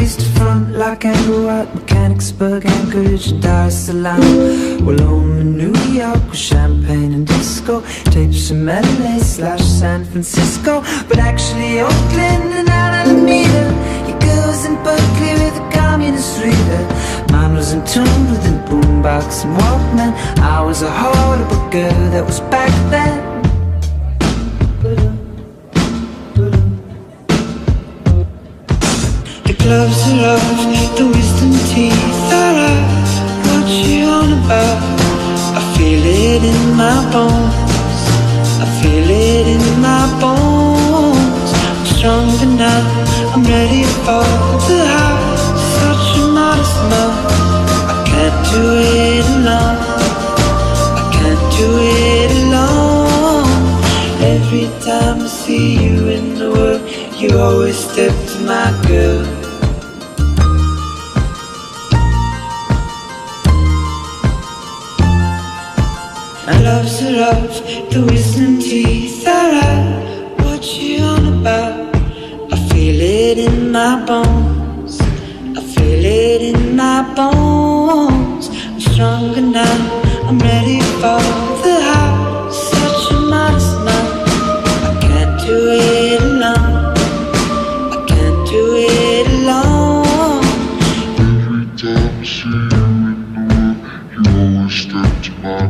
used to front like Anglo at Mechanicsburg, Anchorage, Dar es Salaam. Well, home in New York with champagne and disco, tapes from LA/San Francisco, but actually Oakland and Alameda. Your girl's in Berkeley with a communist reader. Mine was in tune with a boombox and Walkman. I was a horrible girl, that was back then. The gloves are off, the wisdom teeth are out. What you on about? I feel it in my bones, I feel it in my bones. I'm stronger now, I'm ready for the high. Such a modest mouth, I can't do it alone, I can't do it alone. Every time I see you in the world, you always step to my girl. My love's a love, the wisdom teeth are out. What you on about? I feel it in my bones, I feel it in my bones. I'm stronger now, I'm ready for the high. Such a modest mouth, I can't do it alone, I can't do it alone. Every time I see you in the world, you always step to my